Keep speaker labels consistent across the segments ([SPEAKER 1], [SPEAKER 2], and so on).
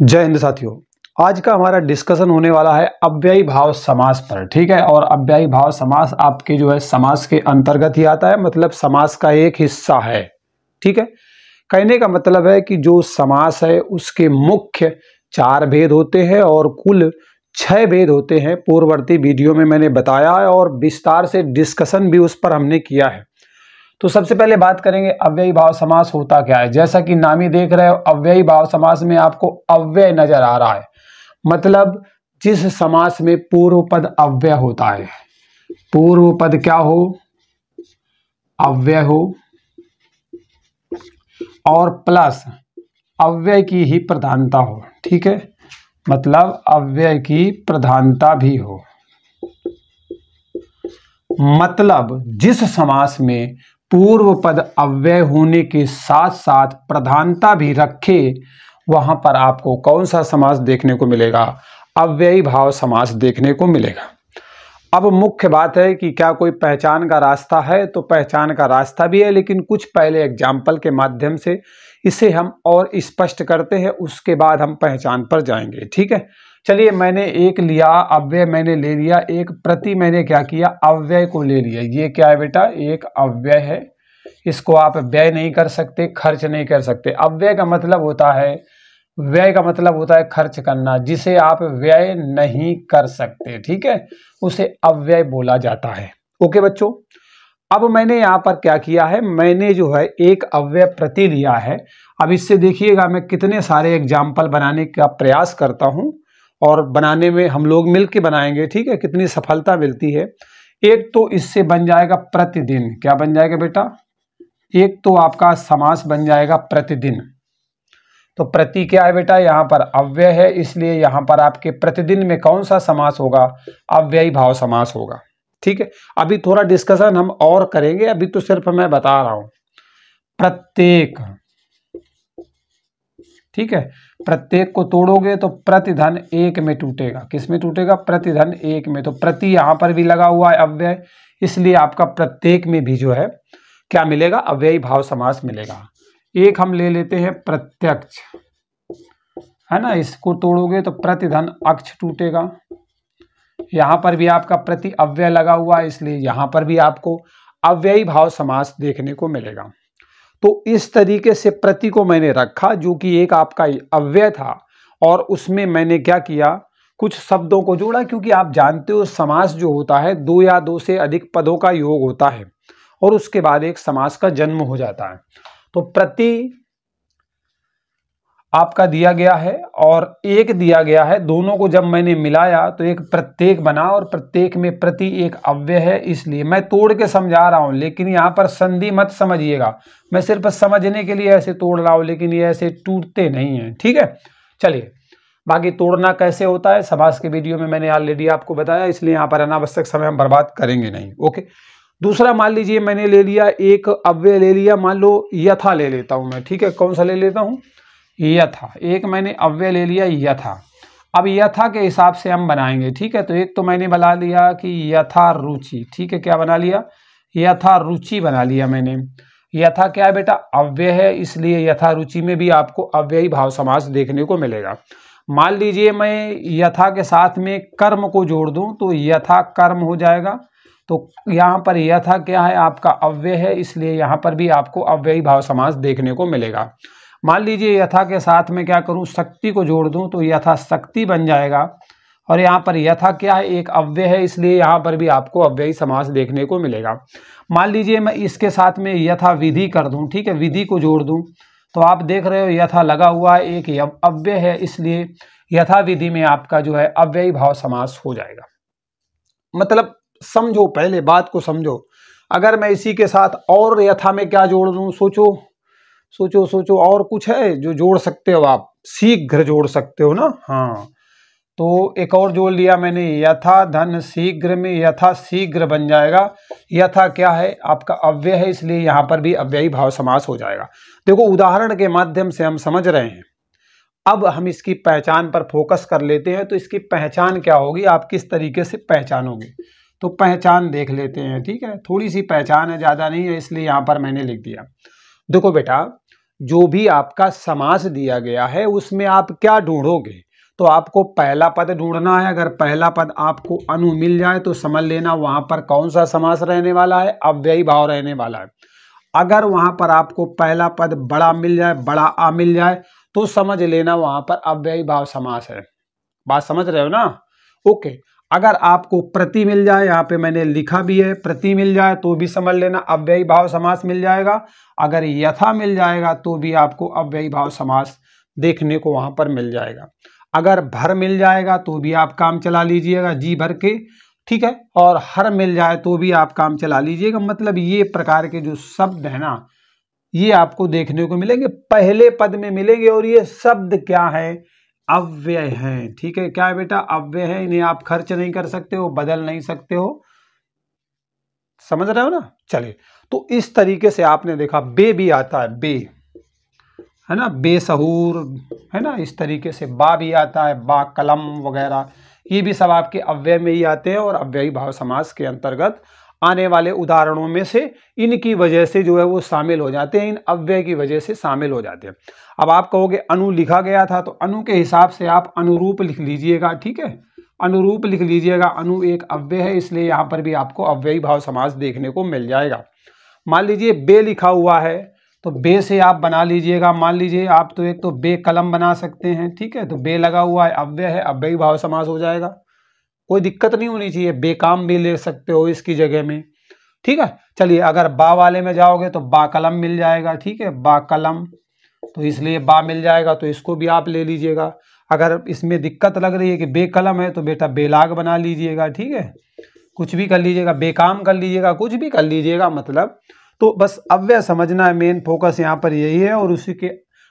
[SPEAKER 1] जय हिंद साथियों। आज का हमारा डिस्कशन होने वाला है अव्ययी भाव समास पर। ठीक है, और अव्ययी भाव समास आपके जो है समास के अंतर्गत ही आता है, मतलब समास का एक हिस्सा है। ठीक है, कहने का मतलब है कि जो समास है उसके मुख्य 4 भेद होते हैं और कुल 6 भेद होते हैं। पूर्ववर्ती वीडियो में मैंने बताया है और विस्तार से डिस्कशन भी उस पर हमने किया है। तो सबसे पहले बात करेंगे अव्ययी भाव समास होता क्या है। जैसा कि नाम ही देख रहे हो, अव्ययी भाव समास में आपको अव्यय नजर आ रहा है, मतलब जिस समास में पूर्व पद अव्यय होता है। पूर्व पद क्या हो? अव्यय हो, और प्लस अव्यय की ही प्रधानता हो। ठीक है, मतलब अव्यय की प्रधानता भी हो। मतलब जिस समास में पूर्व पद अव्यय होने के साथ साथ प्रधानता भी रखे, वहां पर आपको कौन सा समास देखने को मिलेगा? अव्ययी भाव समास देखने को मिलेगा। अब मुख्य बात है कि क्या कोई पहचान का रास्ता है? तो पहचान का रास्ता भी है, लेकिन कुछ पहले एग्जाम्पल के माध्यम से इसे हम और स्पष्ट करते हैं, उसके बाद हम पहचान पर जाएंगे। ठीक है, चलिए, मैंने एक लिया अव्यय, मैंने ले लिया एक प्रति, मैंने क्या किया? अव्यय को ले लिया। ये क्या है बेटा? एक अव्यय है। इसको आप व्यय नहीं कर सकते, खर्च नहीं कर सकते। अव्यय का मतलब होता है, व्यय का मतलब होता है खर्च करना, जिसे आप व्यय नहीं कर सकते। ठीक है, उसे अव्यय बोला जाता है। ओके बच्चों, अब मैंने यहाँ पर क्या किया है, मैंने जो है एक अव्यय प्रति लिया है। अब इससे देखिएगा मैं कितने सारे एग्जाम्पल बनाने का प्रयास करता हूँ, और बनाने में हम लोग मिलके बनाएंगे। ठीक है, कितनी सफलता मिलती है। एक तो इससे बन जाएगा प्रतिदिन। क्या बन जाएगा बेटा? एक तो आपका समास बन जाएगा प्रतिदिन। तो प्रति क्या है बेटा? यहाँ पर अव्यय है, इसलिए यहाँ पर आपके प्रतिदिन में कौन सा समास होगा? अव्ययी भाव समास होगा। ठीक है, अभी थोड़ा डिस्कशन हम और करेंगे, अभी तो सिर्फ मैं बता रहा हूं। प्रत्येक, ठीक है, प्रत्येक को तोड़ोगे तो प्रतिधन एक में टूटेगा। किस में टूटेगा? प्रतिधन एक में। तो प्रति यहां पर भी लगा हुआ है अव्यय, इसलिए आपका प्रत्येक में भी जो है क्या मिलेगा? अव्ययी भाव समास मिलेगा। एक हम ले लेते हैं प्रत्यक्ष, है ना, इसको तोड़ोगे तो प्रतिधन अक्ष टूटेगा। यहां पर भी आपका प्रति अव्यय लगा हुआ है, इसलिए यहां पर भी आपको अव्ययी भाव समास देखने को मिलेगा। तो इस तरीके से प्रति को मैंने रखा, जो कि एक आपका अव्यय था, और उसमें मैंने क्या किया? कुछ शब्दों को जोड़ा, क्योंकि आप जानते हो समास जो होता है 2 या 2 से अधिक पदों का योग होता है, और उसके बाद एक समास का जन्म हो जाता है। तो प्रति आपका दिया गया है और एक दिया गया है, दोनों को जब मैंने मिलाया तो एक प्रत्येक बना, और प्रत्येक में प्रति एक अव्यय है, इसलिए मैं तोड़ के समझा रहा हूं। लेकिन यहां पर संधि मत समझिएगा, मैं सिर्फ समझने के लिए ऐसे तोड़ रहा हूं, लेकिन ये ऐसे टूटते नहीं है। ठीक है, चलिए, बाकी तोड़ना कैसे होता है समास के वीडियो में मैंने ऑलरेडी आपको बताया, इसलिए यहाँ पर अनावश्यक समय हम बर्बाद करेंगे नहीं। ओके, दूसरा मान लीजिए मैंने ले लिया एक अव्यय ले लिया, मान लो यथा ले लेता हूं मैं। ठीक है, कौन सा ले लेता हूं? यथा। एक मैंने अव्यय ले लिया यथा। अब यथा के हिसाब से हम बनाएंगे। ठीक है, तो एक तो मैंने बना लिया कि यथा रुचि। ठीक है, क्या बना लिया? यथा रुचि बना लिया मैंने। यथा क्या है बेटा? अव्यय है, इसलिए यथा रुचि में भी आपको अव्ययी भाव समास देखने को मिलेगा। मान लीजिए मैं यथा के साथ में कर्म को जोड़ दूं तो यथा कर्म हो जाएगा। तो यहाँ पर यथा क्या है? आपका अव्यय है, इसलिए यहाँ पर भी आपको अव्ययी भाव समास देखने को मिलेगा। मान लीजिए यथा के साथ में क्या करूं? शक्ति को जोड़ दूं तो यथा शक्ति बन जाएगा, और यहाँ पर यथा क्या है? एक अव्यय है, इसलिए यहाँ पर भी आपको अव्ययी समास देखने को मिलेगा। मान लीजिए मैं इसके साथ में यथा विधि कर दूं। ठीक है, विधि को जोड़ दूं तो आप देख रहे हो यथा लगा हुआ है, एक अव्यय है, इसलिए यथा विधि में आपका जो है अव्ययी भाव समास हो जाएगा। मतलब समझो, पहले बात को समझो। अगर मैं इसी के साथ और यथा में क्या जोड़ दूं? सोचो सोचो सोचो, और कुछ है जो जोड़ सकते हो आप? शीघ्र जोड़ सकते हो ना। हाँ, तो एक और जोड़ लिया मैंने, यथा धन शीघ्र में यथा शीघ्र बन जाएगा। यथा क्या है? आपका अव्यय है, इसलिए यहां पर भी अव्ययी भाव समास हो जाएगा। देखो, उदाहरण के माध्यम से हम समझ रहे हैं। अब हम इसकी पहचान पर फोकस कर लेते हैं। तो इसकी पहचान क्या होगी, आप किस तरीके से पहचानोगे? तो पहचान देख लेते हैं। ठीक है, थोड़ी सी पहचान है, ज्यादा नहीं है, इसलिए यहां पर मैंने लिख दिया। देखो बेटा, जो भी आपका समास दिया गया है उसमें आप क्या ढूंढोगे, तो आपको पहला पद ढूंढना है। अगर पहला पद आपको अनु मिल जाए तो समझ लेना वहां पर कौन सा समास रहने वाला है, अव्ययी भाव रहने वाला है। अगर वहां पर आपको पहला पद बड़ा मिल जाए, बड़ा आ मिल जाए, तो समझ लेना वहां पर अव्ययी भाव समास है। बात समझ रहे हो ना? ओके। अगर आपको प्रति मिल जाए, यहाँ पे मैंने लिखा भी है, प्रति मिल जाए तो भी समझ लेना अव्ययी भाव समास मिल जाएगा। अगर यथा मिल जाएगा तो भी आपको अव्ययी भाव समास देखने को वहां पर मिल जाएगा। अगर भर मिल जाएगा तो भी आप काम चला लीजिएगा जी भर के, ठीक है। और हर मिल जाए तो भी आप काम चला लीजिएगा। मतलब ये प्रकार के जो शब्द है ना, ये आपको देखने को मिलेंगे, पहले पद में मिलेंगे। और ये शब्द क्या है? अव्यय है। ठीक है, क्या है बेटा? अव्यय है। इन्हें आप खर्च नहीं कर सकते हो, बदल नहीं सकते हो। समझ रहे हो ना? चलिए, तो इस तरीके से आपने देखा बे भी आता है, बे है ना, बेसहूर है ना, इस तरीके से बा भी आता है, बा कलम वगैरह, ये भी सब आपके अव्यय में ही आते हैं और अव्ययी भाव समास के अंतर्गत आने वाले उदाहरणों में से इनकी वजह से जो है वो शामिल हो जाते हैं, इन अव्यय की वजह से शामिल हो जाते हैं। अब आप कहोगे अनु लिखा गया था, तो अनु के हिसाब से आप अनुरूप लिख लीजिएगा। ठीक है, अनुरूप लिख लीजिएगा। अनु एक अव्यय है, इसलिए यहाँ पर भी आपको अव्ययी भाव समास देखने को मिल जाएगा। मान लीजिए बे लिखा हुआ है, तो बे से आप बना लीजिएगा। मान लीजिए आप तो एक तो बे कलम बना सकते हैं। ठीक है, तो बे लगा हुआ है, अव्यय है, अव्ययी भाव समास हो जाएगा, कोई दिक्कत नहीं होनी चाहिए। बेकाम भी ले सकते हो इसकी जगह में। ठीक है, चलिए अगर बा वाले में जाओगे तो बा कलम मिल जाएगा। ठीक है, बा कलम, तो इसलिए बा मिल जाएगा, तो इसको भी आप ले लीजिएगा। अगर इसमें दिक्कत लग रही है कि बे कलम है, तो बेटा बेलाग बना लीजिएगा। ठीक है, कुछ भी कर लीजिएगा, बेकाम कर लीजिएगा, कुछ भी कर लीजिएगा। मतलब तो बस अव्यय समझना है, मेन फोकस यहाँ पर यही है, और उसी के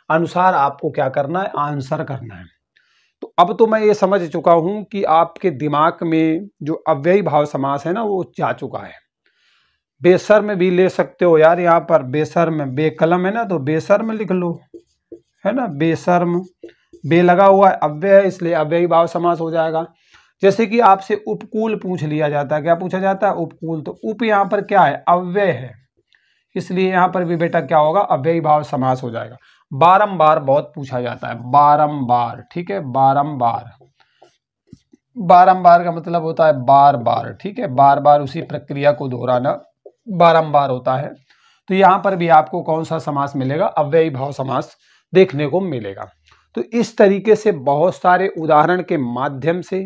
[SPEAKER 1] अनुसार आपको क्या करना है, आंसर करना है। तो अब तो मैं ये समझ चुका हूं कि आपके दिमाग में जो अव्ययी भाव समास है ना, वो जा चुका है। बेशर्म भी ले सकते हो यार, यहाँ पर बेशर्म, बेकलम है ना, तो बेशर्म लिख लो, है ना, बेशर्म, बे लगा हुआ है, अव्यय है, इसलिए अव्ययी भाव समास हो जाएगा। जैसे कि आपसे उपकूल पूछ लिया जाता है, क्या पूछा जाता है? उपकूल, तो उप यहाँ पर क्या है? अव्यय है, इसलिए यहाँ पर भी बेटा क्या होगा? अव्ययी भाव समास हो जाएगा। बारंबार बहुत पूछा जाता है, बारंबार। ठीक है, बारंबार, बारंबार का मतलब होता है बार बार। ठीक है, बार बार उसी प्रक्रिया को दोहराना बारंबार होता है। तो यहाँ पर भी आपको कौन सा समास मिलेगा? अव्ययी भाव समास देखने को मिलेगा। तो इस तरीके से बहुत सारे उदाहरण के माध्यम से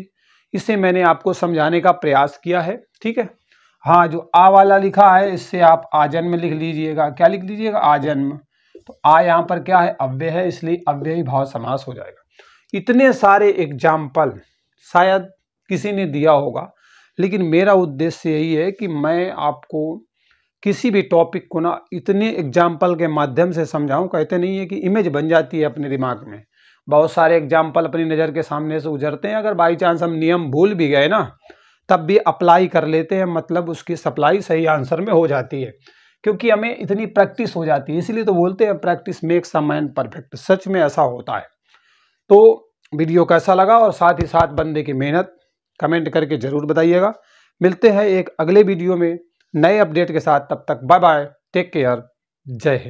[SPEAKER 1] इसे मैंने आपको समझाने का प्रयास किया है। ठीक है, हाँ, जो आ वाला लिखा है इससे आप आजन्म लिख लीजिएगा। क्या लिख लीजिएगा? आजन्म। तो आ यहाँ पर क्या है? अव्यय है, इसलिए अव्ययी भाव समास हो जाएगा। इतने सारे एग्जाम्पल शायद किसी ने दिया होगा, लेकिन मेरा उद्देश्य यही है कि मैं आपको किसी भी टॉपिक को ना इतने एग्जाम्पल के माध्यम से समझाऊं। कहते नहीं है कि इमेज बन जाती है अपने दिमाग में, बहुत सारे एग्जाम्पल अपनी नज़र के सामने से गुजरते हैं। अगर बाई चांस हम नियम भूल भी गए ना, तब भी अप्लाई कर लेते हैं, मतलब उसकी सप्लाई सही आंसर में हो जाती है, क्योंकि हमें इतनी प्रैक्टिस हो जाती है। इसीलिए तो बोलते हैं practice makes a man perfect. सच में ऐसा होता है। तो वीडियो कैसा लगा और साथ ही साथ बंदे की मेहनत कमेंट करके जरूर बताइएगा। मिलते हैं एक अगले वीडियो में नए अपडेट के साथ। तब तक बाय बाय, टेक केयर, जय हिंद।